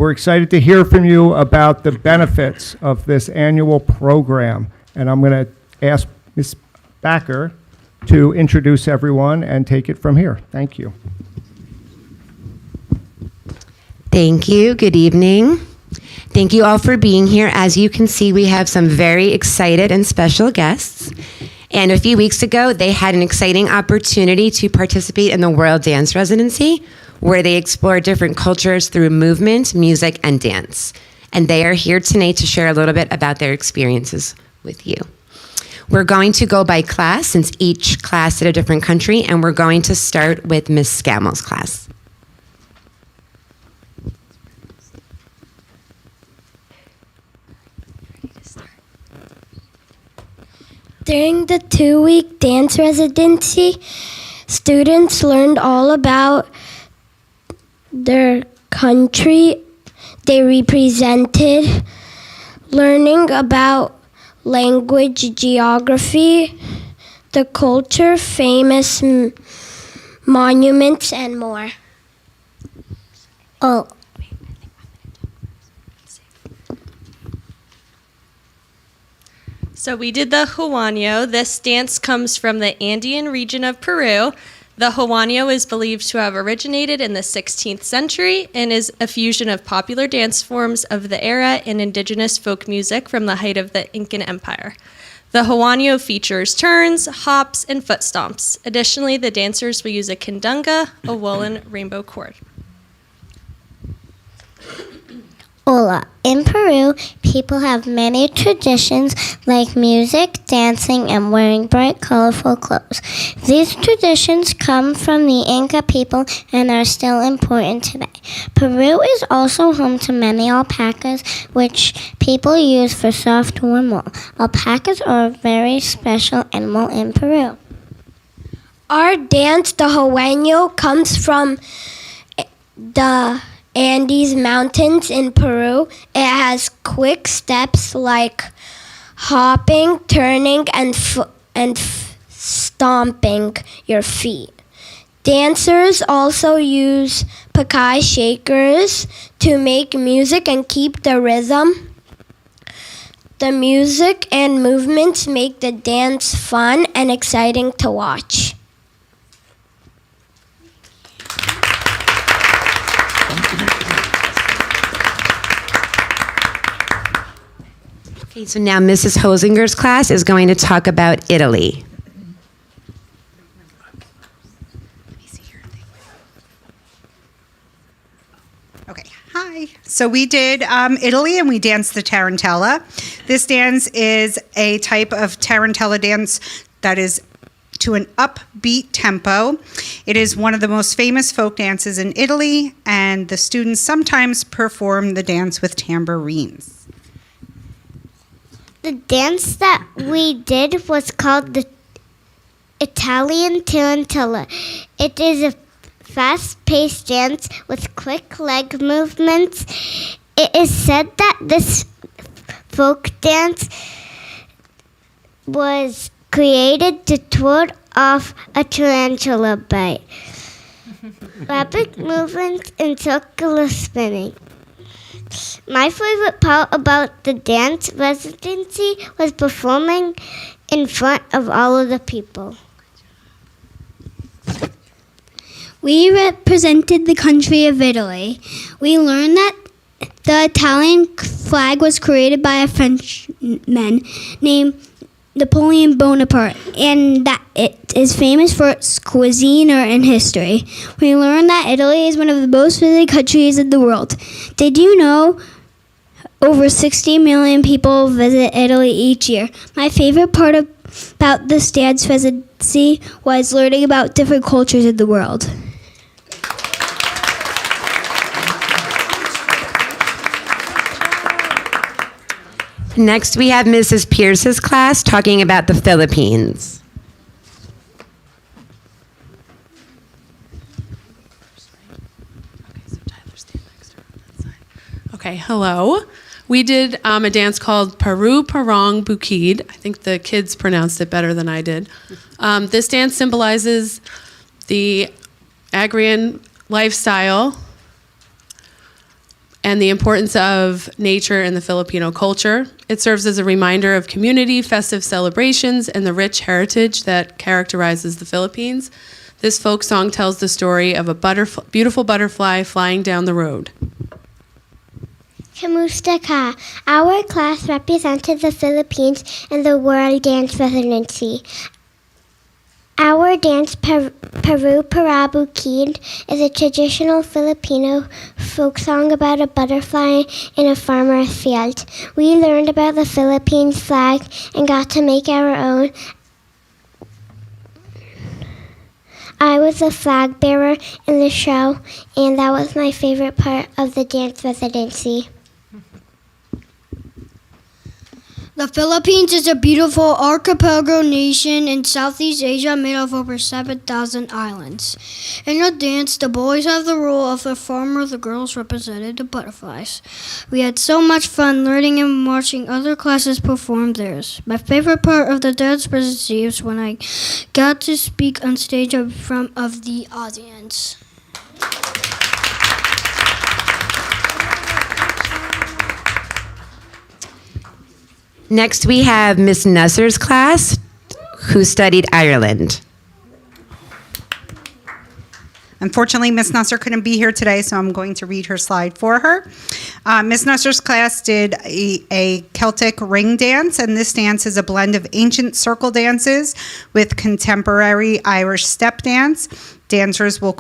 we're excited to hear from you about the benefits of this annual program. And I'm going to ask Ms. Backer to introduce everyone and take it from here. Thank you. Thank you. Good evening. Thank you all for being here. As you can see, we have some very excited and special guests. And a few weeks ago, they had an exciting opportunity to participate in the World Dance Residency, where they explore different cultures through movement, music, and dance. And they are here tonight to share a little bit about their experiences with you. We're going to go by class, since each class at a different country, and we're going to start with Ms. Scammell's class. During the 2-week dance residency, students learned all about their country they represented, learning about language, geography, the culture, famous monuments, and more. Oh. So we did the Juaño. This dance comes from the Andean region of Peru. The Juaño is believed to have originated in the 16th century and is a fusion of popular dance forms of the era and indigenous folk music from the height of the Incan Empire. The Juaño features turns, hops, and foot stomps. Additionally, the dancers will use a candanga, a woolen rainbow cord. Hola. In Peru, people have many traditions like music, dancing, and wearing bright, colorful clothes. These traditions come from the Inca people and are still important today. Peru is also home to many alpacas, which people use for soft, warm wool. Alpacas are a very special animal in Peru. Our dance, the Juaño, comes from the Andes Mountains in Peru. It has quick steps like hopping, turning, and stomping your feet. Dancers also use pacay shakers to make music and keep the rhythm. The music and movements make the dance fun and exciting to watch. Okay, so now Mrs. Hosinger's class is going to talk about Italy. Okay, hi. So we did Italy and we danced the Tarantella. This dance is a type of Tarantella dance that is to an upbeat tempo. It is one of the most famous folk dances in Italy, and the students sometimes perform the dance with tambourines. The dance that we did was called the Italian Tarantella. It is a fast-paced dance with quick leg movements. It is said that this folk dance was created to ward off a tarantula bite. Rapid movements and circular spinning. My favorite part about the dance residency was performing in front of all of the people. We represented the country of Italy. We learned that the Italian flag was created by a Frenchman named Napoleon Bonaparte, and that it is famous for its cuisine and history. We learned that Italy is one of the most visited countries in the world. Did you know over 60 million people visit Italy each year? My favorite part about this dance residency was learning about different cultures in the world. Next, we have Mrs. Pierce's class talking about the Philippines. Okay, hello. We did a dance called Peru Parong Bukid. I think the kids pronounced it better than I did. This dance symbolizes the agrarian lifestyle and the importance of nature in the Filipino culture. It serves as a reminder of community, festive celebrations, and the rich heritage that characterizes the Philippines. This folk song tells the story of a beautiful butterfly flying down the road. Kamusta ka? Our class represented the Philippines in the World Dance Residency. Our dance, Peru Parabu Kid, is a traditional Filipino folk song about a butterfly in a farmer's field. We learned about the Philippines flag and got to make our own. I was a flag bearer in the show, and that was my favorite part of the dance residency. The Philippines is a beautiful archipelago nation in Southeast Asia made of over 7,000 islands. In the dance, the boys have the role of the farmer, the girls represented the butterflies. We had so much fun learning and watching other classes perform theirs. My favorite part of the dance residency is when I got to speak on stage in front of the audience. Next, we have Miss Nusser's class, who studied Ireland. Unfortunately, Miss Nusser couldn't be here today, so I'm going to read her slide for her. Miss Nusser's class did a Celtic ring dance, and this dance is a blend of ancient circle dances with contemporary Irish step dance. Dancers will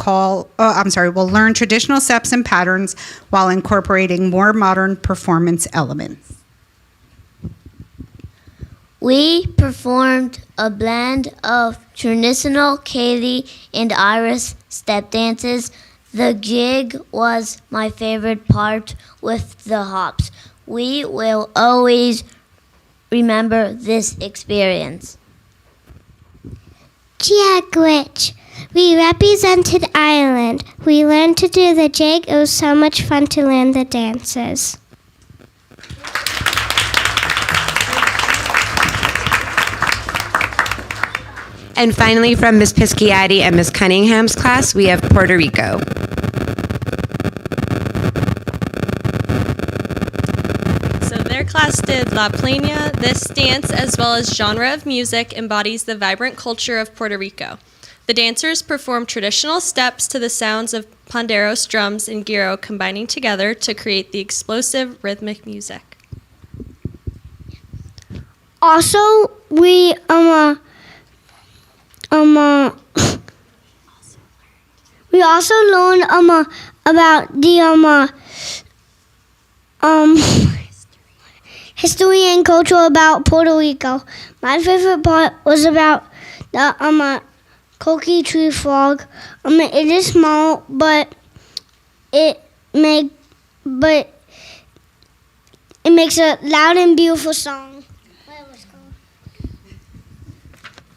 learn traditional steps and patterns while incorporating more modern performance elements. We performed a blend of traditional Celtic and Irish step dances. The jig was my favorite part with the hops. We will always remember this experience. Giagwitch. We represented Ireland. We learned to do the jig. It was so much fun to learn the dances. And finally, from Miss Pisciati and Miss Cunningham's class, we have Puerto Rico. So their class did La Plena. This dance, as well as genre of music, embodies the vibrant culture of Puerto Rico. The dancers perform traditional steps to the sounds of panderos, drums, and gyro combining together to create the explosive rhythmic music. Also, we also learned about the history and culture about Puerto Rico. My favorite part was about the coqui tree frog. It is small, but it makes a loud and beautiful song.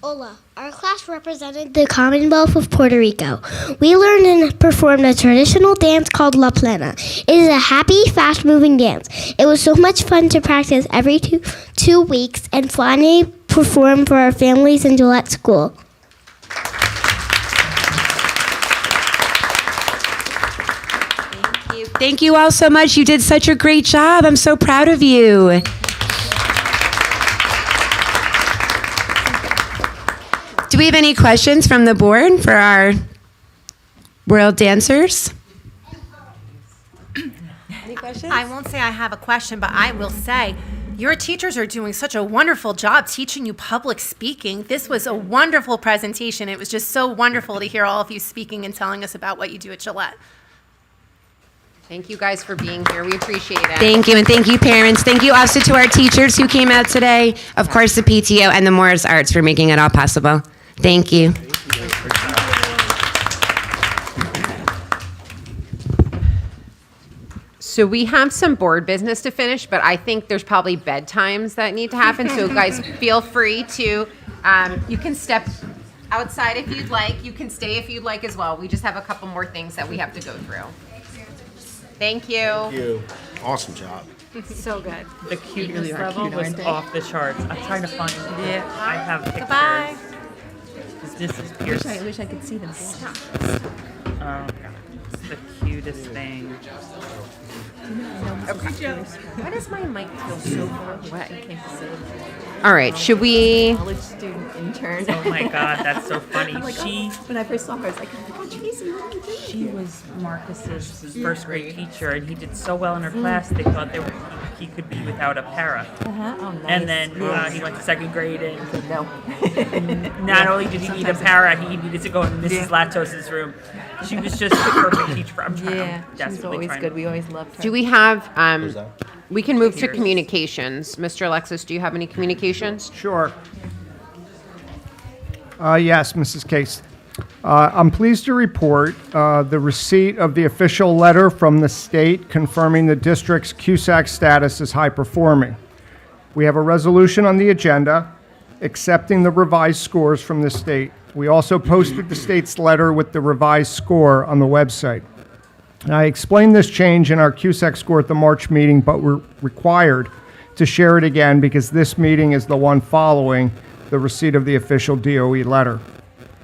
Hola. Our class represented the Commonwealth of Puerto Rico. We learned and performed a traditional dance called La Plena. It is a happy, fast-moving dance. It was so much fun to practice every two weeks and finally perform for our families in Gillette School. Thank you all so much. You did such a great job. I'm so proud of you. Do we have any questions from the board for our world dancers? Any questions? I won't say I have a question, but I will say your teachers are doing such a wonderful job teaching you public speaking. This was a wonderful presentation. It was just so wonderful to hear all of you speaking and telling us about what you do at Gillette. Thank you guys for being here. We appreciate it. Thank you, and thank you, parents. Thank you also to our teachers who came out today. Of course, the PTO and the Morris Arts for making it all possible. Thank you. So we have some board business to finish, but I think there's probably bedtimes that need to happen. So guys, feel free to, you can step outside if you'd like. You can stay if you'd like as well. We just have a couple more things that we have to go through. Thank you. Thank you. Awesome job. So good. The cuteness level was off the charts. I'm trying to find it. I have pictures. Goodbye. This is Pierce. I wish I could see them. Oh, God. the cutest thing. Why does my mic feel so far away? All right, should we? College student intern. Oh my God, that's so funny. When I first saw her, I was like, oh my God, Tracy, what are you doing? She was Marcus's first grade teacher, and he did so well in her class. They thought he could be without a para. Oh, nice. And then he went to second grade, and No. not only did he need a para, he needed to go in Mrs. Latos's room. She was just the perfect teacher. I'm trying. Yeah, I'm she was desperately always trying good. to- We always loved her. Do we have? that? We can move to communications. Mr. Alexis, do you have any communications? Sure. Yes, Mrs. Case. I'm pleased to report the receipt of the official letter from the state confirming the district's CUSAC status as high performing. We have a resolution on the agenda accepting the revised scores from the state. We also posted the state's letter with the revised score on the website. And I explained this change in our CUSAC score at the March meeting, but we're required to share it again because this meeting is the one following the receipt of the official DOE letter.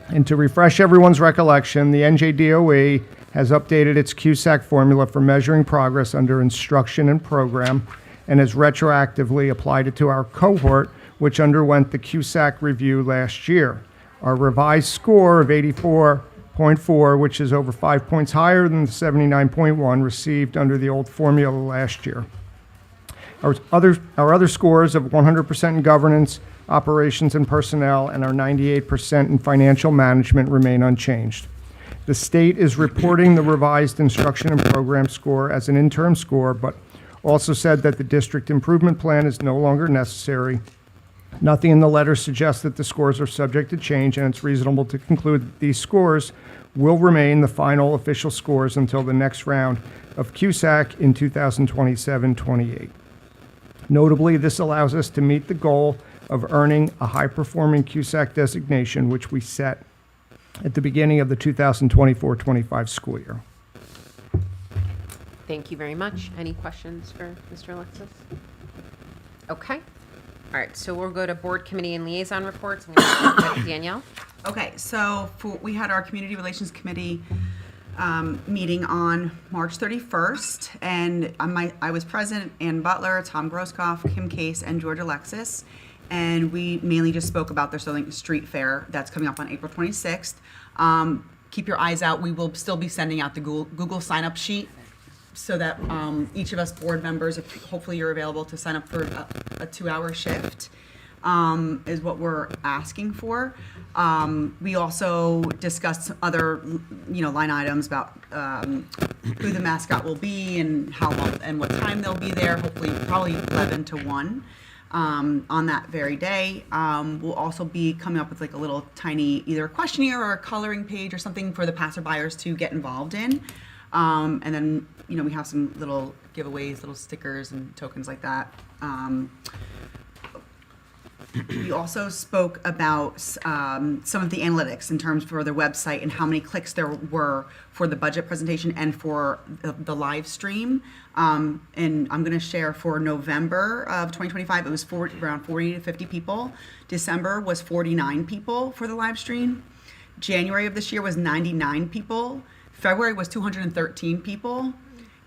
And to refresh everyone's recollection, the NJDOE has updated its CUSAC formula for measuring progress under instruction and program and has retroactively applied it to our cohort, which underwent the CUSAC review last year. Our revised score of 84.4, which is over 5 points higher than the 79.1 received under the old formula last year. Our other scores of 100% in governance, operations, and personnel, and our 98% in financial management remain unchanged. The state is reporting the revised instruction and program score as an interim score, but also said that the district improvement plan is no longer necessary. Nothing in the letter suggests that the scores are subject to change, and it's reasonable to conclude that these scores will remain the final official scores until the next round of CUSAC in 2027-28. Notably, this allows us to meet the goal of earning a high-performing CUSAC designation, which we set at the beginning of the 2024-25 school year. Thank you very much. Any questions for Mr. Alexis? Okay. All right, so we'll go to board committee and liaison reports. I'm going to start with Danielle. Okay, so we had our Community Relations Committee meeting on March 31st, and I was present, Ann Butler, Tom Groskoff, Kim Case, and George Alexis, and we mainly just spoke about their Sterling Street Fair that's coming up on April 26th. Keep your eyes out. We will still be sending out the Google sign-up sheet so that each of us board members, if hopefully you're available to sign up for a 2-hour shift, is what we're asking for. We also discussed some other, line items about who the mascot will be and how long and what time they'll be there. Hopefully, probably 11 to 1 on that very day. We'll also be coming up with like a little tiny either questionnaire or a coloring page or something for the passerbyers to get involved in. And then, we have some little giveaways, little stickers and tokens like that. We also spoke about some of the analytics in terms for their website and how many clicks there were for the budget presentation and for the live stream. And I'm going to share for November of 2025, it was around 40 to 50 people. December was 49 people for the live stream. January of this year was 99 people. February was 213 people.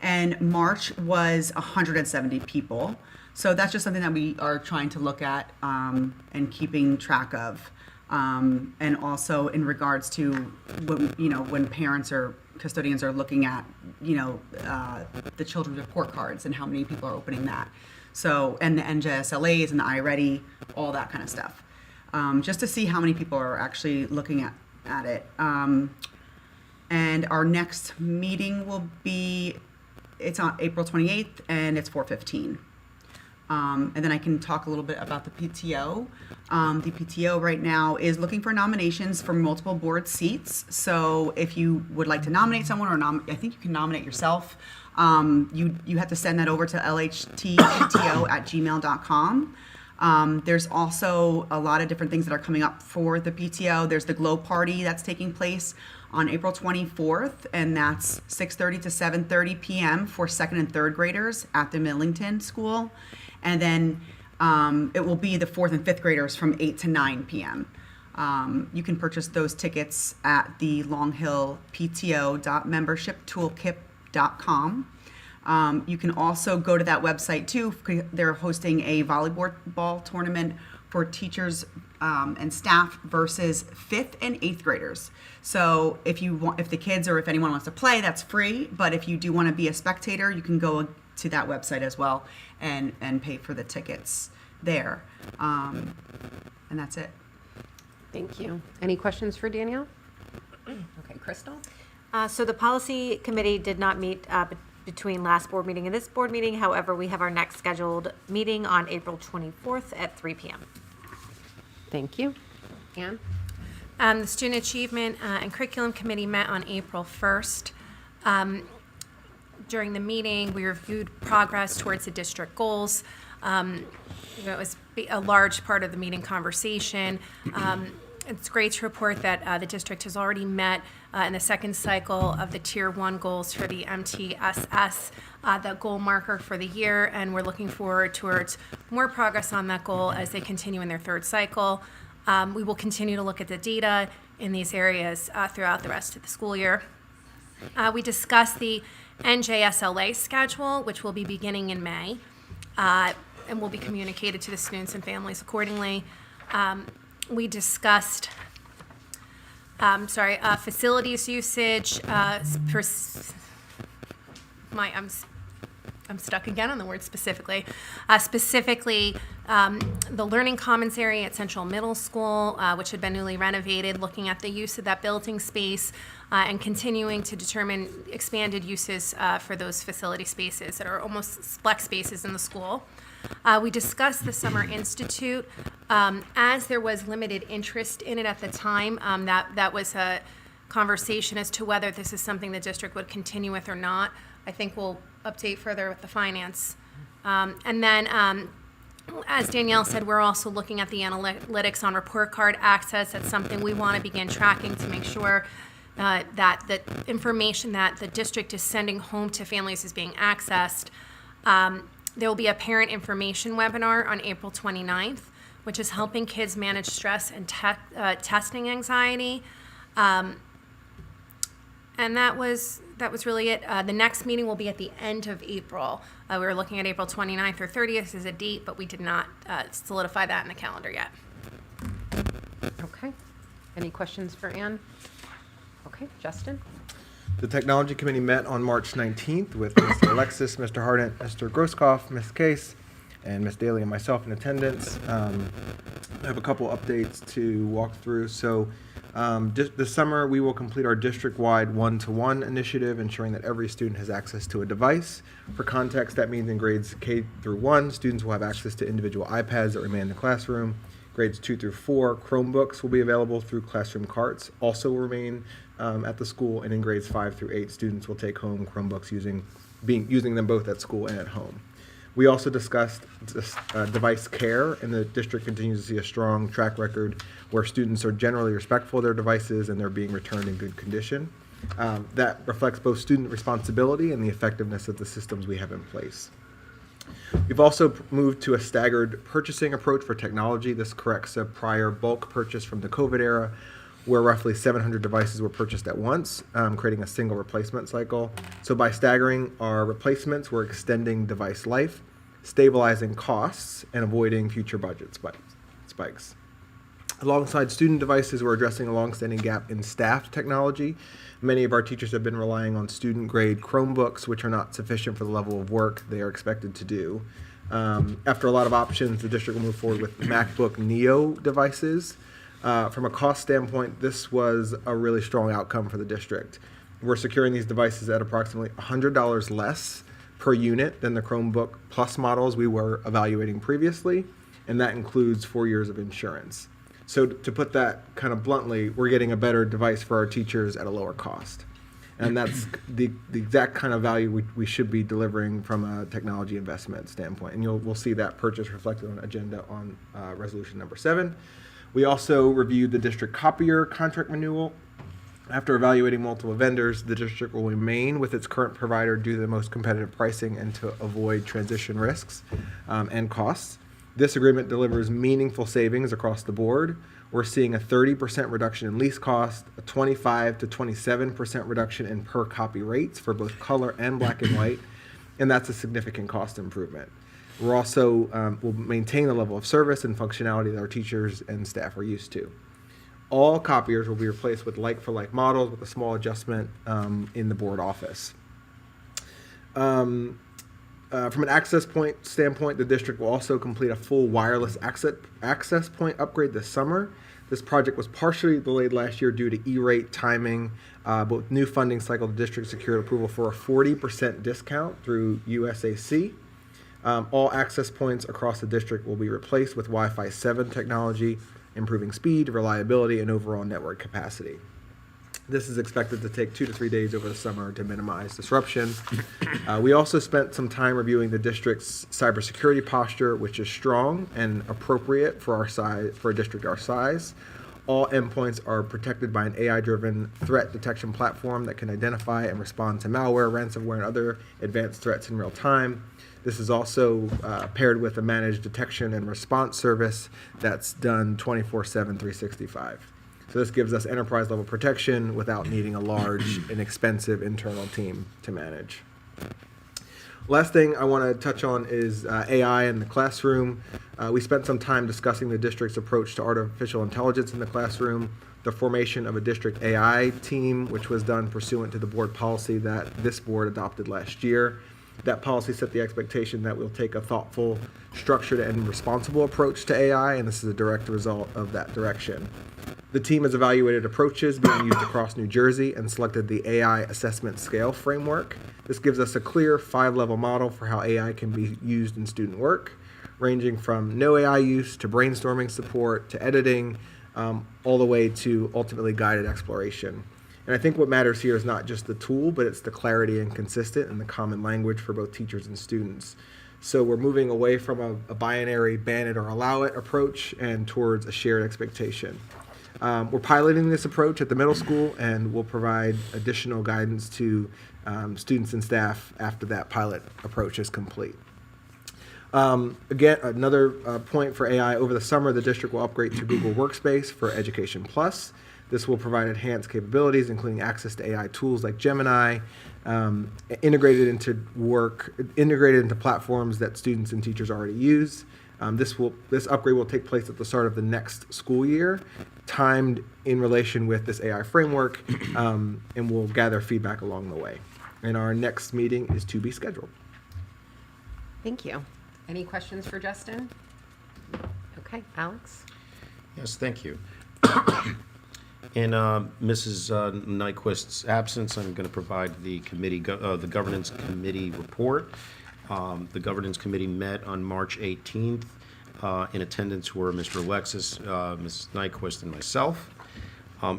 And March was 170 people. So that's just something that we are trying to look at and keeping track of. And also in regards to when parents or custodians are looking at the children's report cards and how many people are opening that. So, and the NJSLAs and the iReady, all that kind of stuff. Just to see how many people are actually looking at it. And our next meeting will be, it's on April 28th and it's 4:15. And then I can talk a little bit about the PTO. The PTO right now is looking for nominations for multiple board seats. So if you would like to nominate someone, or I think you can nominate yourself, you have to send that over to lhtpto@gmail.com. There's also a lot of different things that are coming up for the PTO. There's the Glow Party that's taking place on April 24th, and that's 6:30 to 7:30 p.m. for second and third graders at the Millington School. And then it will be the fourth and fifth graders from 8 to 9 p.m. You can purchase those tickets at the longhillpto.membershiptoolkit.com. You can also go to that website too. They're hosting a volleyball tournament for teachers and staff versus 5th and 8th graders. So if the kids or if anyone wants to play, that's free. But if you do want to be a spectator, you can go to that website as well and pay for the tickets there. And that's it. Thank you. Any questions for Danielle? Okay, Crystal? So the policy committee did not meet between last board meeting and this board meeting. However, we have our next scheduled meeting on April 24th at 3 p.m. Thank you. Anne? The Student Achievement and Curriculum Committee met on April 1st. During the meeting, we reviewed progress towards the district goals. It was a large part of the meeting conversation. It's great to report that the district has already met in the second cycle of the Tier 1 goals for the MTSS, the goal marker for the year, and we're looking forward towards more progress on that goal as they continue in their third cycle. We will continue to look at the data in these areas throughout the rest of the school year. We discussed the NJSLA schedule, which will be beginning in May, and will be communicated to the students and families accordingly. We discussed facilities usage. I'm stuck again on the word specifically. Specifically, the Learning Commons area at Central Middle School, which had been newly renovated, looking at the use of that building space and continuing to determine expanded uses for those facility spaces that are almost flex spaces in the school. We discussed the Summer Institute. As there was limited interest in it at the time, that was a conversation as to whether this is something the district would continue with or not. I think we'll update further with the finance. And then, as Danielle said, we're also looking at the analytics on report card access. That's something we want to begin tracking to make sure that the information that the district is sending home to families is being accessed. There will be a parent information webinar on April 29th, which is helping kids manage stress and testing anxiety. And that was really it. The next meeting will be at the end of April. We were looking at April 29th or 30th as a date, but we did not solidify that in the calendar yet. Okay. Any questions for Anne? Okay, Justin? The Technology Committee met on March 19th with Mr. Alexis, Mr. Hardent, Mr. Groskopf, Ms. Case, and Ms. Daly and myself in attendance. I have a couple updates to walk through. So this summer, we will complete our district-wide one-to-one initiative, ensuring that every student has access to a device. For context, that means in grades K through 1, students will have access to individual iPads that remain in the classroom. Grades 2 through 4, Chromebooks will be available through classroom carts, also remain at the school, and in grades 5 through 8, students will take home Chromebooks using them both at school and at home. We also discussed device care, and the district continues to see a strong track record where students are generally respectful of their devices and they're being returned in good condition. That reflects both student responsibility and the effectiveness of the systems we have in place. We've also moved to a staggered purchasing approach for technology. This corrects a prior bulk purchase from the COVID era, where roughly 700 devices were purchased at once, creating a single replacement cycle. So by staggering our replacements, we're extending device life, stabilizing costs, and avoiding future budget spikes. Alongside student devices, we're addressing a longstanding gap in staff technology. Many of our teachers have been relying on student-grade Chromebooks, which are not sufficient for the level of work they are expected to do. After a lot of options, the district will move forward with MacBook Neo devices. From a cost standpoint, this was a really strong outcome for the district. We're securing these devices at approximately $100 less per unit than the Chromebook Plus models we were evaluating previously, and that includes 4 years of insurance. So to put that kind of bluntly, we're getting a better device for our teachers at a lower cost. And that's the exact kind of value we should be delivering from a technology investment standpoint. And we'll see that purchase reflected on agenda on resolution number 7. We also reviewed the district copier contract renewal. After evaluating multiple vendors, the district will remain with its current provider due to the most competitive pricing and to avoid transition risks and costs. This agreement delivers meaningful savings across the board. we're seeing a 30% reduction in lease cost, a 25 to 27% reduction in per copy rates for both color and black and white, and that's a significant cost improvement. We're also will maintain the level of service and functionality that our teachers and staff are used to. All copiers will be replaced with like-for-like models with a small adjustment in the board office. From an access point standpoint, the district will also complete a full wireless access point upgrade this summer. This project was partially delayed last year due to E-rate timing, but with new funding cycle, the district secured approval for a 40% discount through USAC. All access points across the district will be replaced with Wi-Fi 7 technology, improving speed, reliability, and overall network capacity. This is expected to take 2 to 3 days over the summer to minimize disruption. We also spent some time reviewing the district's cybersecurity posture, which is strong and appropriate for our size, for a district our size. All endpoints are protected by an AI-driven threat detection platform that can identify and respond to malware, ransomware, and other advanced threats in real time. This is also paired with a managed detection and response service that's done 24/7, 365. So this gives us enterprise-level protection without needing a large and expensive internal team to manage. Last thing I want to touch on is AI in the classroom. We spent some time discussing the district's approach to artificial intelligence in the classroom, the formation of a district AI team, which was done pursuant to the board policy that this board adopted last year. That policy set the expectation that we'll take a thoughtful, structured, and responsible approach to AI, and this is a direct result of that direction. The team has evaluated approaches being used across New Jersey and selected the AI assessment scale framework. This gives us a clear 5-level model for how AI can be used in student work, ranging from no AI use to brainstorming support to editing, all the way to ultimately guided exploration. And I think what matters here is not just the tool, but it's the clarity and consistent and the common language for both teachers and students. So we're moving away from a binary ban it or allow it approach and towards a shared expectation. We're piloting this approach at the middle school, and we'll provide additional guidance to students and staff after that pilot approach is complete. Again, another point for AI, over the summer, the district will upgrade to Google Workspace for Education Plus. This will provide enhanced capabilities, including access to AI tools like Gemini, integrated into platforms that students and teachers already use. This upgrade will take place at the start of the next school year, timed in relation with this AI framework, and we'll gather feedback along the way. And our next meeting is to be scheduled. Thank you. Any questions for Justin? Okay, Alex? Yes, thank you. In Mrs. Nyquist's absence, I'm going to provide the committee, the governance committee report. The governance committee met on March 18th. In attendance were Mr. Alexis, Mrs. Nyquist, and myself.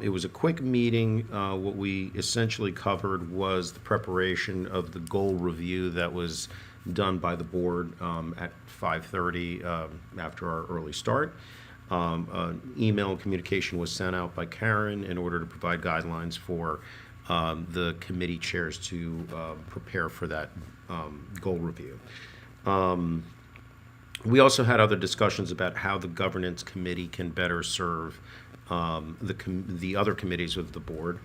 It was a quick meeting. What we essentially covered was the preparation of the goal review that was done by the board at 5:30 after our early start. Email and communication was sent out by Karen in order to provide guidelines for the committee chairs to prepare for that goal review. We also had other discussions about how the governance committee can better serve the other committees of the board.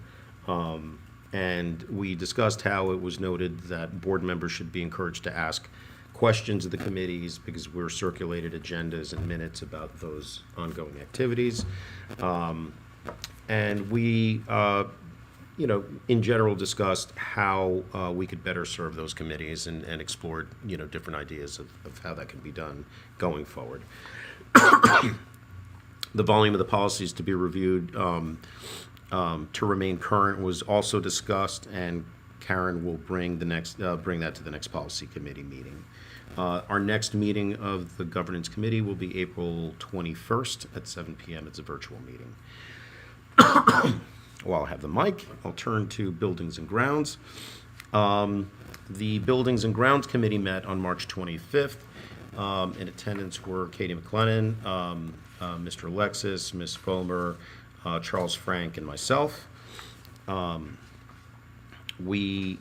And we discussed how it was noted that board members should be encouraged to ask questions of the committees because we're circulated agendas and minutes about those ongoing activities. And we, in general discussed how we could better serve those committees and explored, different ideas of how that can be done going forward. The volume of the policies to be reviewed to remain current was also discussed, and Karen will bring that to the next policy committee meeting. Our next meeting of the governance committee will be April 21st at 7 p.m. It's a virtual meeting. While I have the mic, I'll turn to buildings and grounds. The buildings and grounds committee met on March 25th. In attendance were Katie McLennan, Mr. Alexis, Ms. Fomer, Charles Frank, and myself. We,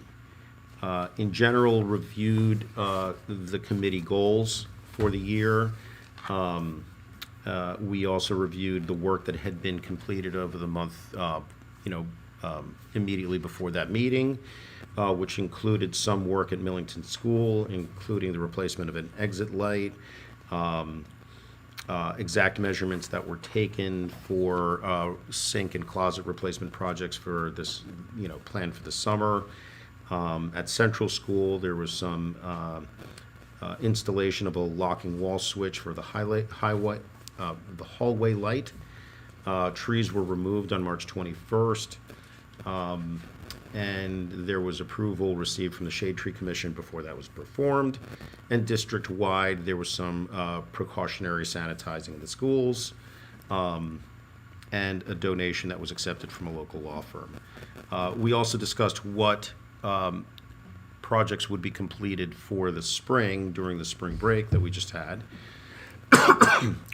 in general, reviewed the committee goals for the year. We also reviewed the work that had been completed over the month, immediately before that meeting, which included some work at Millington School, including the replacement of an exit light, exact measurements that were taken for sink and closet replacement projects for this, planned for the summer. At Central School, there was some installation of a locking wall switch for the hallway light. Trees were removed on March 21st. And there was approval received from the Shade Tree Commission before that was performed. And district-wide, there was some precautionary sanitizing of the schools, and a donation that was accepted from a local law firm. We also discussed what projects would be completed for the spring during the spring break that we just had,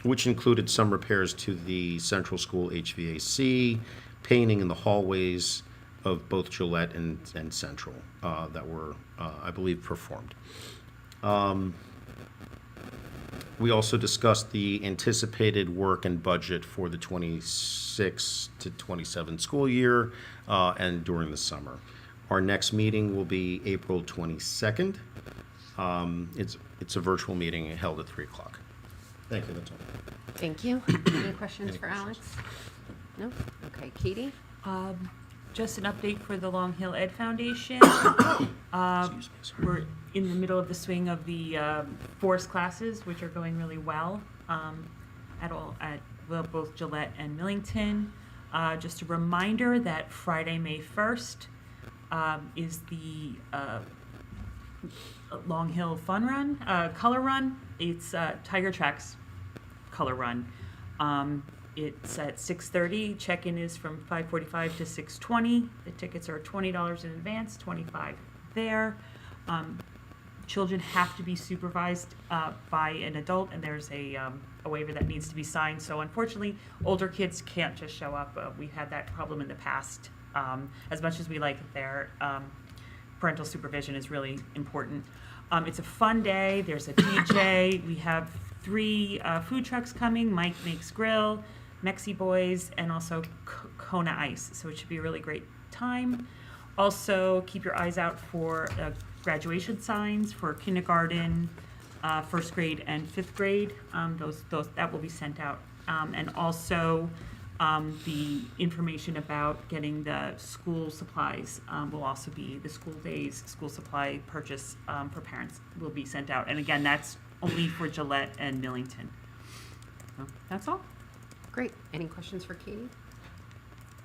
which included some repairs to the Central School HVAC, painting in the hallways of both Gillette and Central that were, I believe, performed. We also discussed the anticipated work and budget for the 26 to 27 school year and during the summer. Our next meeting will be April 22nd. It's a virtual meeting held at 3 o'clock. Thank you, that's all. Thank you. Any questions for Alex? No? Okay, Katie? Just an update for the Long Hill Ed Foundation. We're in the middle of the swing of the forest classes, which are going really well at both Gillette and Millington. Just a reminder that Friday, May 1st is the Long Hill Fun Run, Color Run. It's Tiger Tracks Color Run. It's at 6:30. Check-in is from 5:45 to 6:20. The tickets are $20 in advance, $25 there. Children have to be supervised by an adult, and there's a waiver that needs to be signed. So unfortunately, older kids can't just show up. We've had that problem in the past. As much as we like it there, parental supervision is really important. It's a fun day. There's a DJ. We have 3 food trucks coming. Mike Makes Grill, Mexi Boys, and also Kona Ice. So it should be a really great time. Also, keep your eyes out for graduation signs for kindergarten, 1st grade, and 5th grade. Those that will be sent out. And also, the information about getting the school supplies will also be the school days, school supply purchase for parents will be sent out. And again, that's only for Gillette and Millington. So that's all. Great. Any questions for Katie?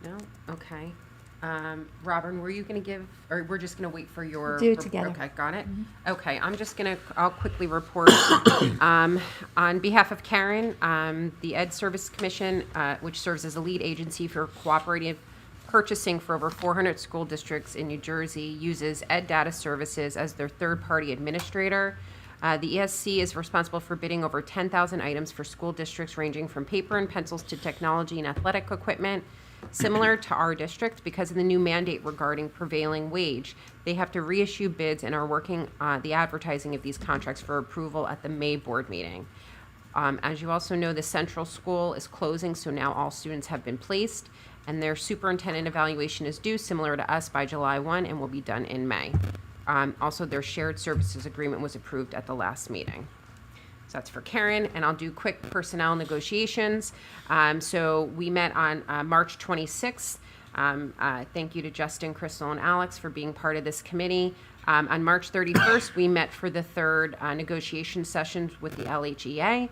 No? Okay. Robin, were you going to give, or we're just going to wait for your... Do it together. Okay, got it. Okay, I'll quickly report. On behalf of Karen, the Ed Service Commission, which serves as a lead agency for cooperative purchasing for over 400 school districts in New Jersey, uses Ed Data Services as their third-party administrator. The ESC is responsible for bidding over 10,000 items for school districts ranging from paper and pencils to technology and athletic equipment. Similar to our district, because of the new mandate regarding prevailing wage, they have to reissue bids and are working on the advertising of these contracts for approval at the May board meeting. As you also know, the Central School is closing, so now all students have been placed, and their superintendent evaluation is due, similar to us, by July 1 and will be done in May. Also, their shared services agreement was approved at the last meeting. So that's for Karen, and I'll do quick personnel negotiations. So we met on March 26th. Thank you to Justin, Crystal, and Alex for being part of this committee. On March 31st, we met for the third negotiation sessions with the LHEA.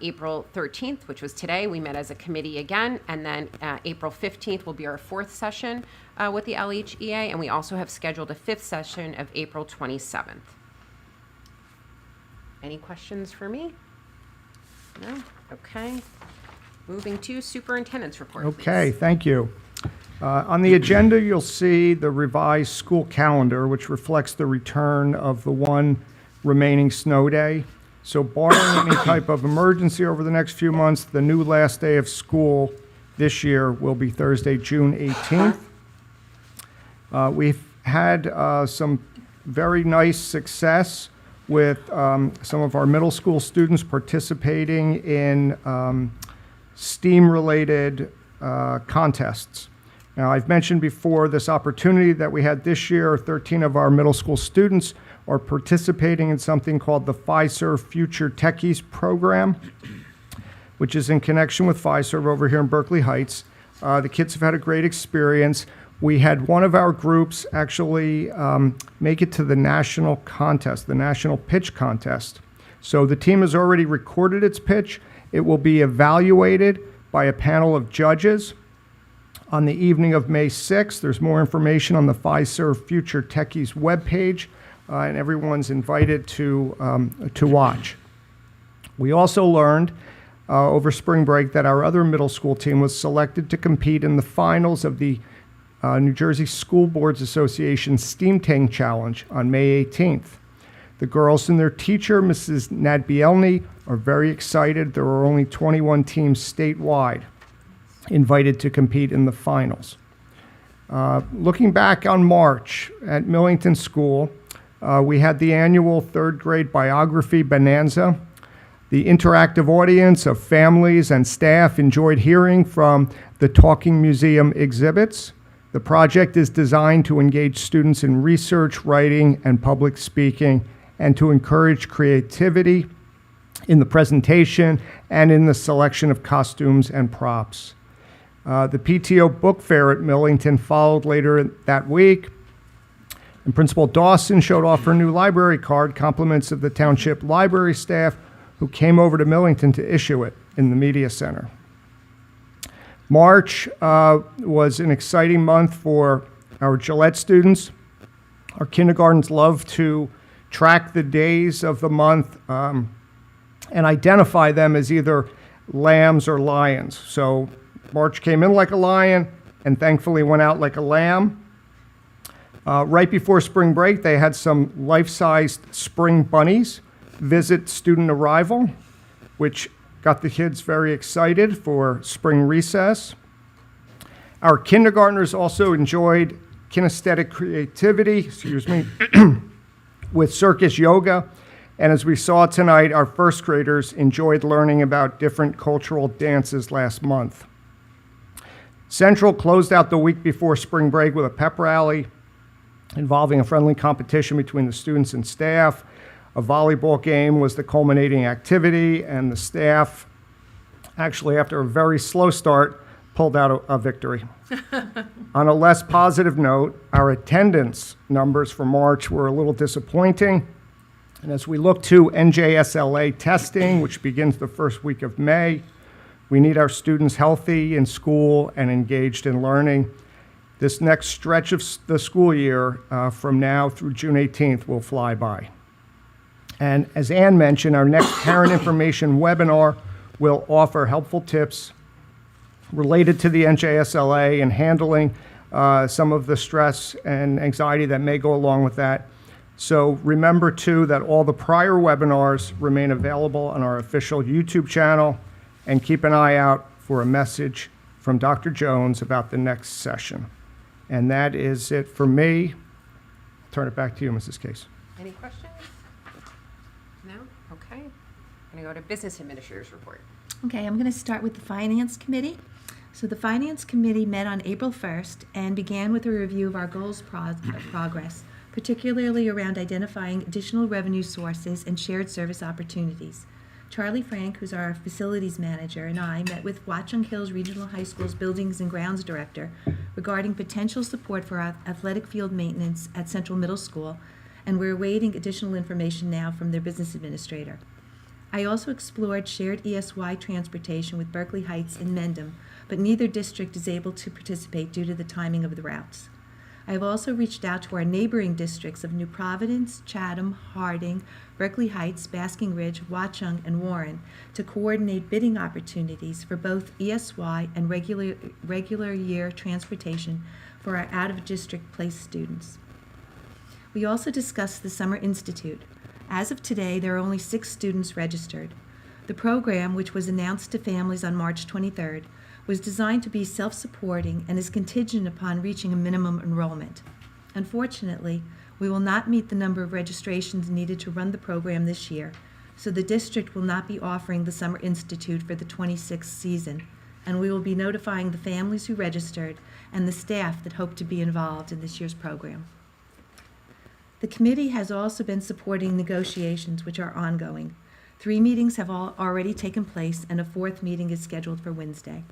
April 13th, which was today, we met as a committee again, and then April 15th will be our 4th session with the LHEA, and we also have scheduled a 5th session of April 27th. Any questions for me? No? Okay. Moving to superintendent's report, Okay, please. thank you. On the agenda, you'll see the revised school calendar, which reflects the return of the one remaining snow day. So barring any type of emergency over the next few months, the new last day of school this year will be Thursday, June 18th. We've had some very nice success with some of our middle school students participating in STEAM-related contests. Now, I've mentioned before this opportunity that we had this year. 13 of our middle school students are participating in something called the Fiserv Future Techies program, which is in connection with Fiserv over here in Berkeley Heights. The kids have had a great experience. We had one of our groups actually make it to the national contest, the national pitch contest. So the team has already recorded its pitch. It will be evaluated by a panel of judges on the evening of May 6th. There's more information on the Fiserv Future Techies webpage, and everyone's invited to watch. We also learned over spring break that our other middle school team was selected to compete in the finals of the New Jersey School Boards Association Steam Tank Challenge on May 18th. The girls and their teacher, Mrs. Nadbielny, are very excited. There are only 21 teams statewide invited to compete in the finals. Looking back on March at Millington School, we had the annual third grade biography bonanza. The interactive audience of families and staff enjoyed hearing from the Talking Museum exhibits. The project is designed to engage students in research, writing, and public speaking, and to encourage creativity in the presentation and in the selection of costumes and props. The PTO book fair at Millington followed later that week, and Principal Dawson showed off her new library card, compliments of the Township library staff who came over to Millington to issue it in the Media Center. March was an exciting month for our Gillette students. Our kindergartens love to track the days of the month and identify them as either lambs or lions. So March came in like a lion and thankfully went out like a lamb. Right before spring break, they had some life-sized spring bunnies visit student arrival, which got the kids very excited for spring recess. Our kindergartners also enjoyed kinesthetic creativity, with circus yoga. And as we saw tonight, our first graders enjoyed learning about different cultural dances last month. Central closed out the week before spring break with a pep rally involving a friendly competition between the students and staff. A volleyball game was the culminating activity, and the staff, actually after a very slow start, pulled out a victory. On a less positive note, our attendance numbers for March were a little disappointing. And as we look to NJSLA testing, which begins the first week of May, we need our students healthy in school and engaged in learning. This next stretch of the school year, from now through June 18th, will fly by. And as Ann mentioned, our next parent information webinar will offer helpful tips related to the NJSLA and handling some of the stress and anxiety that may go along with that. So remember, too, that all the prior webinars remain available on our official YouTube channel, and keep an eye out for a message from Dr. Jones about the next session. And that is it for me. I'll turn it back to you, Mrs. Case. Any questions? No? Okay. I'm going to go to Business Administrator's Report. Okay, I'm going to start with the Finance Committee. So the Finance Committee met on April 1st and began with a review of our goals progress, particularly around identifying additional revenue sources and shared service opportunities. Charlie Frank, who's our facilities manager, and I met with Watchung Hills Regional High School's Buildings and Grounds Director regarding potential support for our athletic field maintenance at Central Middle School, and we're awaiting additional information now from their business administrator. I also explored shared ESY transportation with Berkeley Heights and Mendham, but neither district is able to participate due to the timing of the routes. I have also reached out to our neighboring districts of New Providence, Chatham, Harding, Berkeley Heights, Basking Ridge, Watchung, and Warren to coordinate bidding opportunities for both ESY and regular year transportation for our out-of-district placed students. We also discussed the Summer Institute. As of today, there are only 6 students registered. The program, which was announced to families on March 23rd, was designed to be self-supporting and is contingent upon reaching a minimum enrollment. Unfortunately, we will not meet the number of registrations needed to run the program this year, so the district will not be offering the Summer Institute for the 26th season, and we will be notifying the families who registered and the staff that hope to be involved in this year's program. The committee has also been supporting negotiations, which are ongoing. 3 meetings have already taken place, and a 4th meeting is scheduled for Wednesday.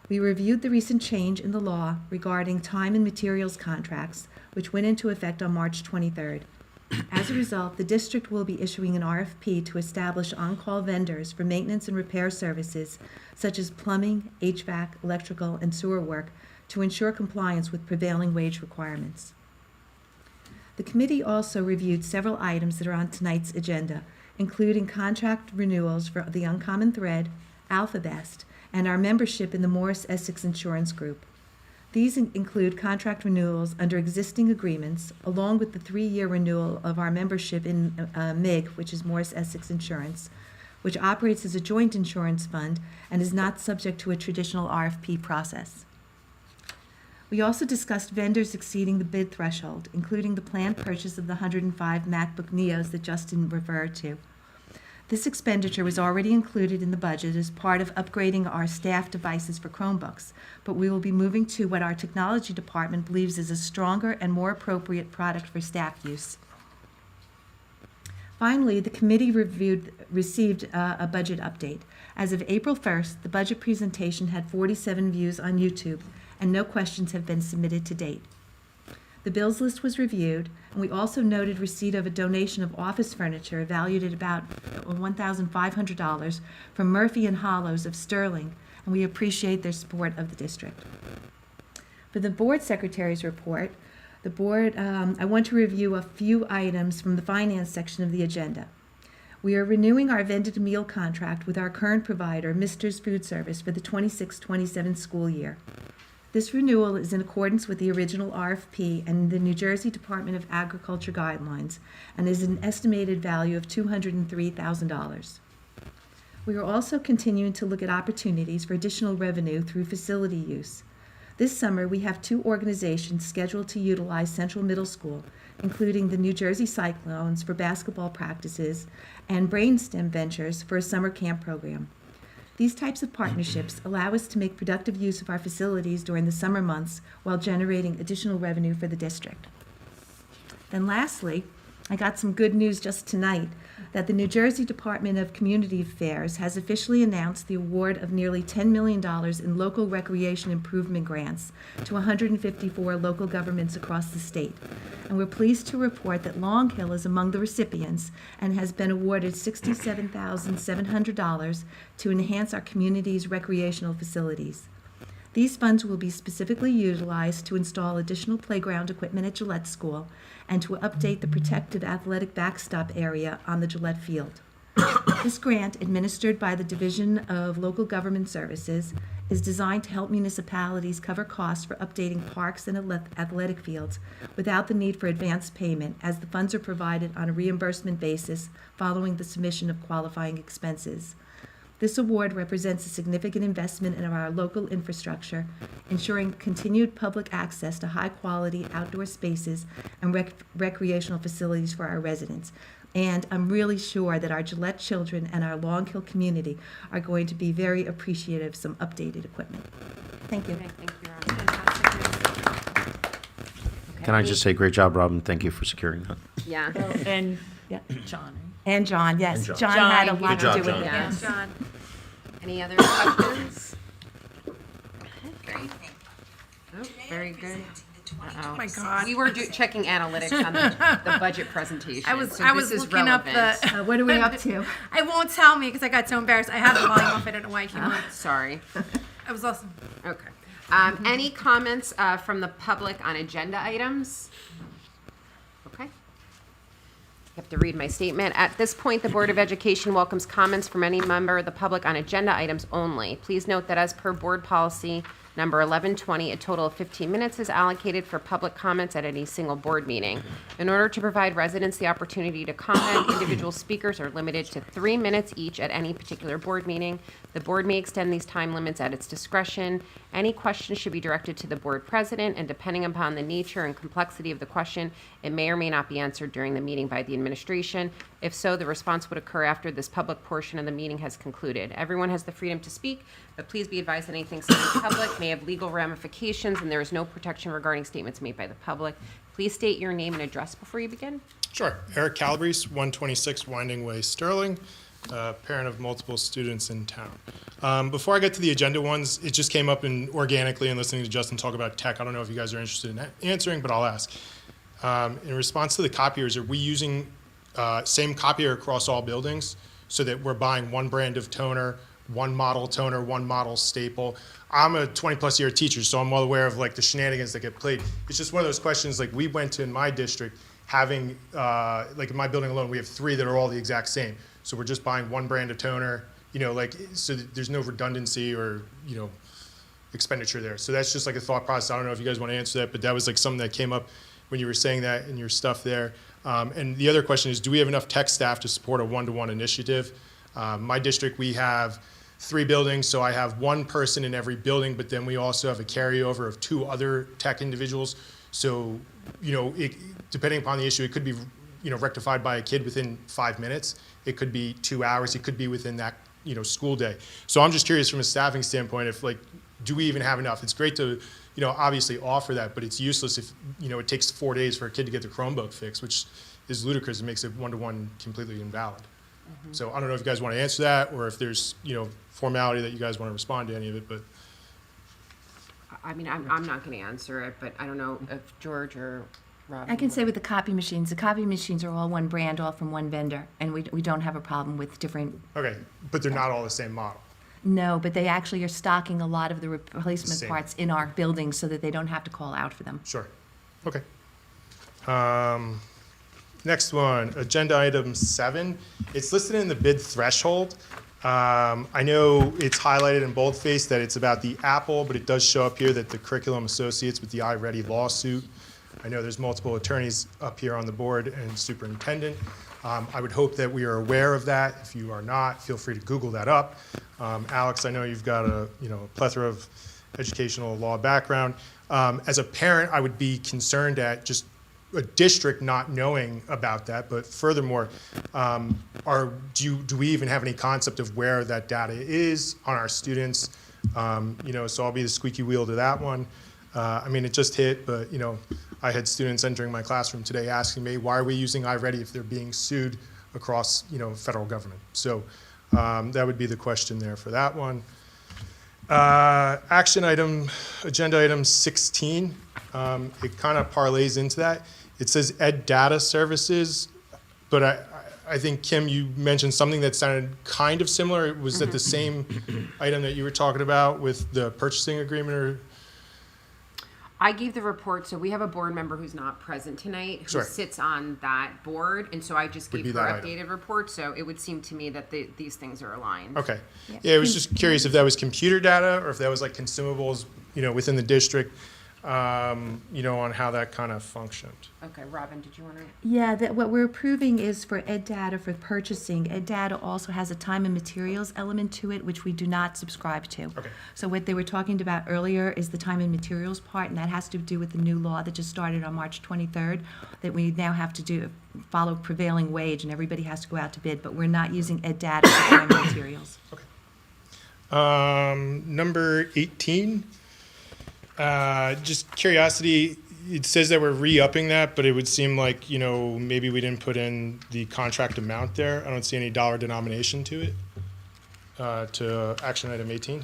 We reviewed the recent change in the law regarding time and materials contracts, which went into effect on March 23rd. As a result, the district will be issuing an RFP to establish on-call vendors for maintenance and repair services, such as plumbing, HVAC, electrical, and sewer work, to ensure compliance with prevailing wage requirements. The committee also reviewed several items that are on tonight's agenda, including contract renewals for the Uncommon Thread, Alphabest, and our membership in the Morris Essex Insurance Group. These include contract renewals under existing agreements, along with the 3-year renewal of our membership in MIG, which is Morris Essex Insurance, which operates as a joint insurance fund and is not subject to a traditional RFP process. We also discussed vendors exceeding the bid threshold, including the planned purchase of the 105 MacBook Neos that Justin referred to. This expenditure was already included in the budget as part of upgrading our staff devices for Chromebooks, but we will be moving to what our technology department believes is a stronger and more appropriate product for staff use. Finally, the committee received a budget update. As of April 1st, the budget presentation had 47 views on YouTube, and no questions have been submitted to date. The bills list was reviewed, and we also noted receipt of a donation of office furniture valued at about $1,500 from Murphy and Hollows of Sterling, and we appreciate their support of the district. For the board secretary's report, I want to review a few items from the finance section of the agenda. We are renewing our vended meal contract with our current provider, Mister's Food Service, for the 26-27 school year. This renewal is in accordance with the original RFP and the New Jersey Department of Agriculture guidelines and is an estimated value of $203,000. We are also continuing to look at opportunities for additional revenue through facility use. This summer, we have 2 organizations scheduled to utilize Central Middle School, including the New Jersey Cyclones for basketball practices and Brainstem Ventures for a summer camp program. These types of partnerships allow us to make productive use of our facilities during the summer months while generating additional revenue for the district. Then lastly, I got some good news just tonight that the New Jersey Department of Community Affairs has officially announced the award of nearly $10 million in local recreation improvement grants to 154 local governments across the state. And we're pleased to report that Long Hill is among the recipients and has been awarded $67,700 to enhance our community's recreational facilities. These funds will be specifically utilized to install additional playground equipment at Gillette School and to update the protective athletic backstop area on the Gillette Field. This grant, administered by the Division of Local Government Services, is designed to help municipalities cover costs for updating parks and athletic fields without the need for advance payment, as the funds are provided on a reimbursement basis following the submission of qualifying expenses. This award represents a significant investment in our local infrastructure, ensuring continued public access to high-quality outdoor spaces and recreational facilities for our residents. And I'm really sure that our Gillette children and our Long Hill community are going to be very appreciative of some updated equipment. Thank you. Thank you, Robin. Can I just say, great job, Robin. Thank you for securing that. Yeah. And John. And John, yes. And John. John had a lot Good job, to do with John. it. Yeah. Yes. John. Any other questions? Great. Oh, very good. Uh-oh. Oh my God. We were checking analytics on the budget presentation. I was so I was this is looking up relevant. the. What are we up to? I won't tell me because I got so embarrassed. I had the volume off. I don't know why I came on. Sorry. I was awesome. Okay. Any comments from the public on agenda items? Okay. I have to read my statement. At this point, the Board of Education welcomes comments from any member of the public on agenda items only. Please note that as per board policy Number 1120, a total of 15 minutes is allocated for public comments at any single board meeting. In order to provide residents the opportunity to comment, individual speakers are limited to 3 minutes each at any particular board meeting. The board may extend these time limits at its discretion. Any questions should be directed to the board president, and depending upon the nature and complexity of the question, it may or may not be answered during the meeting by the administration. If so, the response would occur after this public portion of the meeting has concluded. Everyone has the freedom to speak, but please be advised that anything said in public may have legal ramifications, and there is no protection regarding statements made by the public. Please state your name and address before you begin. Sure. Eric Calabrese, 126 Winding Way, Sterling, parent of multiple students in town. Before I get to the agenda ones, it just came up organically in listening to Justin talk about tech. I don't know if you guys are interested in answering, but I'll ask. In response to the copiers, are we using same copier across all buildings so that we're buying one brand of toner, one model staple? I'm a 20-plus year teacher, so I'm well aware of like the shenanigans that get played. It's just one of those questions like we went to in my district having, like in my building alone, we have 3 that are all the exact same. So we're just buying one brand of toner, like, so there's no redundancy or, expenditure there. So that's just like a thought process. I don't know if you guys want to answer that, but that was like something that came up when you were saying that in your stuff there. And the other question is, do we have enough tech staff to support a one-to-one initiative? My district, we have 3 buildings, so I have 1 person in every building, but then we also have a carryover of 2 other tech individuals. So, depending upon the issue, it could be, rectified by a kid within 5 minutes. It could be 2 hours. It could be within that, school day. So I'm just curious from a staffing standpoint, if like, do we even have enough? It's great to, obviously offer that, but it's useless if, it takes 4 days for a kid to get the Chromebook fixed, which is ludicrous. It makes it one-to-one completely invalid. Mm-hmm. So I don't know if you guys want to answer that or if there's, formality that you guys want to respond to any of it, but. I mean, I'm not going to answer it, but I don't know if George or Rob. I can say with the copy machines are all one brand, all from one vendor, and we don't have a problem with different. Okay, but they're not all the same model. No, but they actually are stocking a lot of the replacement Same. parts in our buildings so that they don't have to call out for them. Sure. Okay. Next one, agenda item 7. It's listed in the bid threshold. I know it's highlighted in boldface that it's about the Apple, but it does show up here that the curriculum associates with the iReady lawsuit. I know there's multiple attorneys up here on the board and superintendent. I would hope that we are aware of that. If you are not, feel free to Google that up. Alex, I know you've got a plethora of educational law background. As a parent, I would be concerned at just a district not knowing about that. But furthermore, do we even have any concept of where that data is on our students? So I'll be the squeaky wheel to that one. I mean, it just hit, but I had students entering my classroom today asking me, why are we using iReady if they're being sued across, federal government? So that would be the question there for that one. Action item, agenda item 16, it kind of parlays into that. It says Ed Data Services, but I think, Kim, you mentioned something that sounded kind of similar. Was that the same item that you were talking about with the purchasing agreement? Or? I gave the report, so we have a board member who's not present tonight who Sure. sits on that board, and so I just Would gave be her that updated report, so it would seem to me that these things are aligned. Okay. Yeah, I was just curious if that was computer data or if that was like consumables, within the district, on how that kind of functioned. Okay, Robin, did you want to? Yeah, what we're approving is for Ed Data for purchasing. Ed Data also has a time and materials element to it, which we do not subscribe to. Okay. So what they were talking about earlier is the time and materials part, and that has to do with the new law that just started on March 23rd, that we now have to follow prevailing wage, and everybody has to go out to bid, but we're not using Ed Data for time and materials. Okay. Number 18. Just curiosity, it says that we're re-upping that, but it would seem like, maybe we didn't put in the contract amount there. I don't see any dollar denomination to it, to action item 18.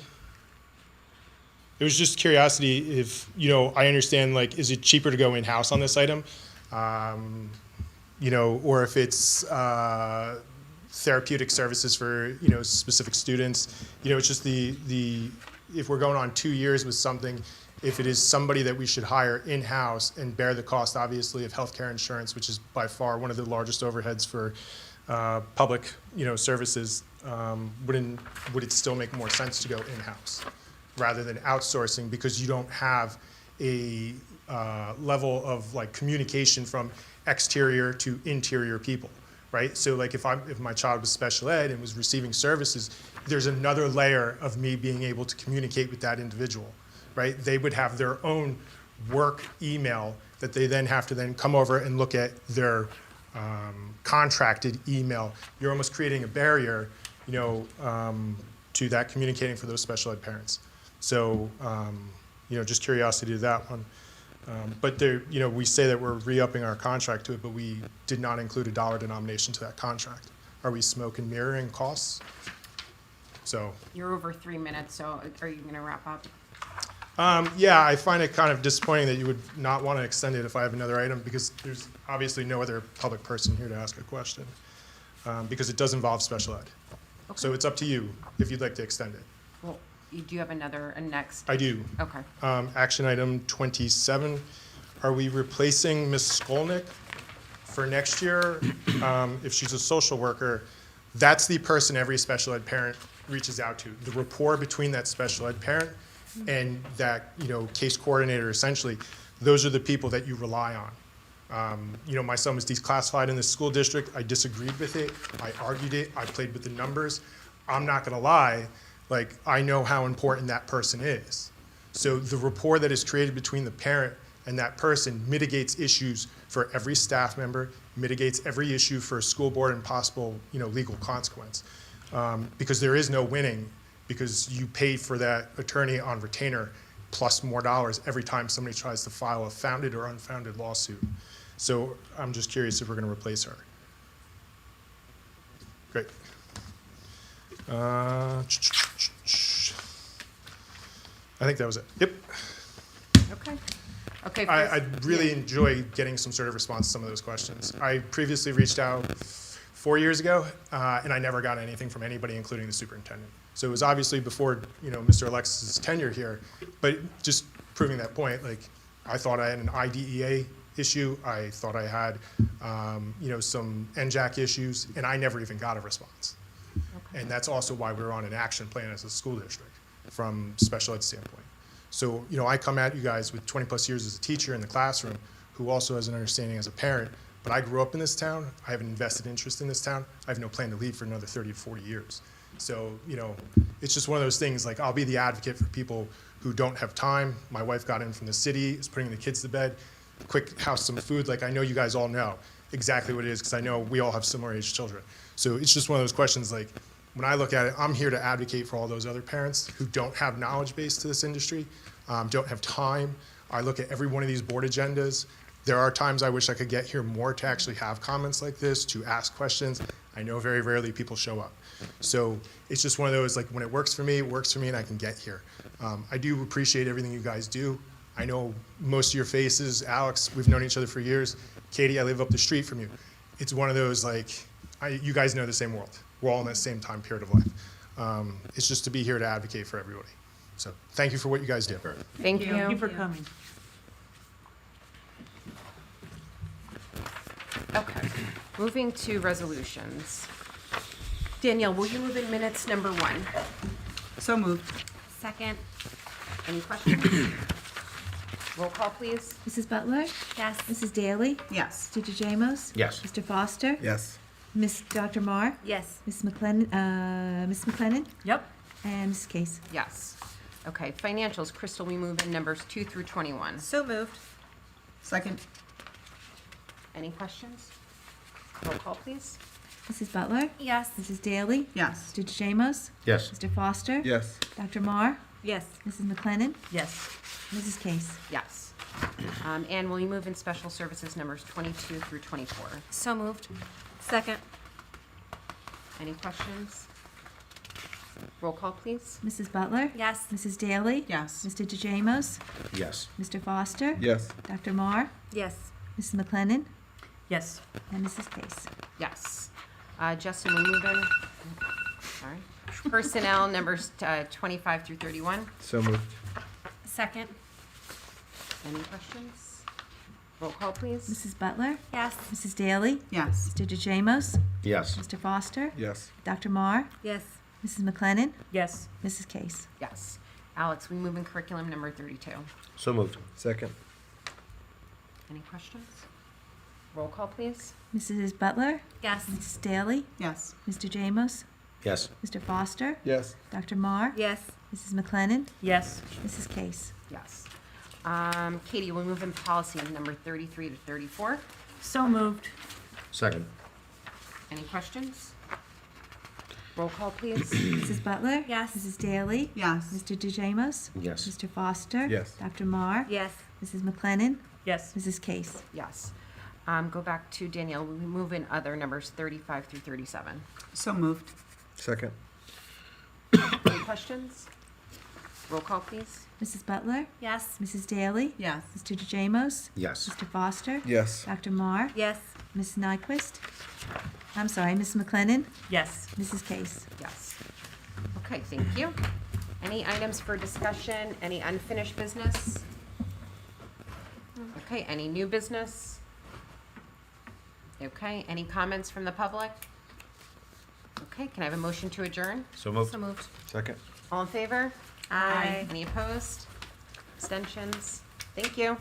It was just curiosity if, I understand, like, is it cheaper to go in-house on this item? Or if it's therapeutic services for, specific students. It's just if we're going on 2 years with something, if it is somebody that we should hire in-house and bear the cost, obviously, of healthcare insurance, which is by far one of the largest overheads for public, services, would it still make more sense to go in-house? rather than outsourcing, because you don't have a level of like communication from exterior to interior people, right? So like if my child was special ed and was receiving services, there's another layer of me being able to communicate with that individual, right? They would have their own work email that they then have to then come over and look at their contracted email. You're almost creating a barrier, to that communicating for those special ed parents. So, just curiosity to that one. But there, we say that we're re-upping our contract to it, but we did not include a dollar denomination to that contract. Are we smoke and mirroring costs? So. You're over 3 minutes, so are you going to wrap up? Yeah, I find it kind of disappointing that you would not want to extend it if I have another item, because there's obviously no other public person here to ask a question, because it does involve special ed. Okay. So it's up to you if you'd like to extend it. Well, do you have a next? I do. Okay. Action item 27. Are we replacing Ms. Skolnick for next year? If she's a social worker, that's the person every special ed parent reaches out to. The rapport between that special ed parent and that case coordinator, essentially, those are the people that you rely on. My son was declassified in the school district. I disagreed with it. I argued it. I played with the numbers. I'm not going to lie. I know how important that person is. So the rapport that is created between the parent and that person mitigates issues for every staff member, mitigates every issue for a school board and possible, legal consequence. Because there is no winning, because you pay for that attorney on retainer plus more dollars every time somebody tries to file a founded or unfounded lawsuit. So I'm just curious if we're going to replace her. Great. I think that was it. Yep. Okay. I really enjoy getting some sort of response to some of those questions. I previously reached out 4 years ago, and I never got anything from anybody, including the superintendent. So it was obviously before, Mr. Alexis's tenure here, but just proving that point, I thought I had an IDEA issue. I thought I had, some NJAC issues, and I never even got a response. Okay. And that's also why we're on an action plan as a school district from special ed standpoint. So, I come at you guys with 20 plus years as a teacher in the classroom who also has an understanding as a parent, but I grew up in this town. I have an invested interest in this town. I have no plan to leave for another 30 to 40 years. So, it's just one of those things, I'll be the advocate for people who don't have time. My wife got in from the city, is putting the kids to bed, quick house some food. I know you guys all know exactly what it is, because I know we all have similar age children. So it's just one of those questions, when I look at it, I'm here to advocate for all those other parents who don't have knowledge base to this industry, don't have time. I look at every one of these board agendas. There are times I wish I could get here more to actually have comments like this, to ask questions. I know very rarely people show up. So it's just one of those, when it works for me, and I can get here. I do appreciate everything you guys do. I know most of your faces. Alex, we've known each other for years. Katie, I live up the street from you. It's one of those, you guys know the same world. We're all in that same time period of life. It's just to be here to advocate for everybody. So thank you for what you guys do. Thank you. Thank you for coming. Okay. Moving to resolutions. Danielle, will you move in minutes number 1? So moved. Second. Any questions? Roll call, please. Mrs. Butler? Yes. Mrs. Daly? Yes. Mr. DeJamos? Yes. Mr. Foster? Yes. Dr. Marr? Yes. Ms. McLennan? Yep. And Mrs. Case? Yes. Okay, financials. Crystal, we move in numbers 2 through 21. So moved. Second. Any questions? Roll call, please. Mrs. Butler? Yes. Mrs. Daly? Yes. Mr. DeJamos? Yes. Mr. Foster? Yes. Dr. Marr? Yes. Mrs. McLennan? Yes. Mrs. Case? Yes. And will you move in special services numbers 22 through 24? So moved. Second. Any questions? Roll call, please. Mrs. Butler? Yes. Mrs. Daly? Yes. Mr. DeJamos? Yes. Mr. Foster? Yes. Dr. Marr? Yes. Mrs. McLennan? Yes. And Mrs. Case? Yes. Justin, we move in. Sorry. Personnel numbers 25 through 31. So moved. Second. Any questions? Roll call, please. Mrs. Butler? Yes. Mrs. Daly? Yes. Mr. DeJamos? Yes. Mr. Foster? Yes. Dr. Marr? Yes. Mrs. McLennan? Yes. Mrs. Case? Yes. Alex, we move in curriculum number 32. So moved. Second. Any questions? Roll call, please. Mrs. Butler? Yes. Mrs. Daly? Yes. Mr. Jamos? Yes. Mr. Foster? Yes. Dr. Marr? Yes. Mrs. McLennan? Yes. Mrs. Case? Yes. Katie, we'll move in policy number 33 to 34. So moved. Second. Any questions? Roll call, please. Mrs. Butler? Yes. Mrs. Daly? Yes. Mr. DeJamos? Yes. Mr. Foster? Yes. Dr. Marr? Yes. Mrs. McLennan? Yes. Mrs. Case? Yes. Go back to Danielle. We move in other numbers 35 through 37. So moved. Second. Any questions? Roll call, please. Mrs. Butler? Yes. Mrs. Daly? Yes. Mr. DeJamos? Yes. Mr. Foster? Yes. Dr. Marr? Yes. Ms. Nyquist? I'm sorry, Ms. McLennan? Yes. Mrs. Case? Yes. Okay, thank you. Any items for discussion? Any unfinished business? Okay, any new business? Okay, any comments from the public? Okay, can I have a motion to adjourn? So moved. So moved. Second. All in favor? Aye. Any opposed? Abstentions? Thank you.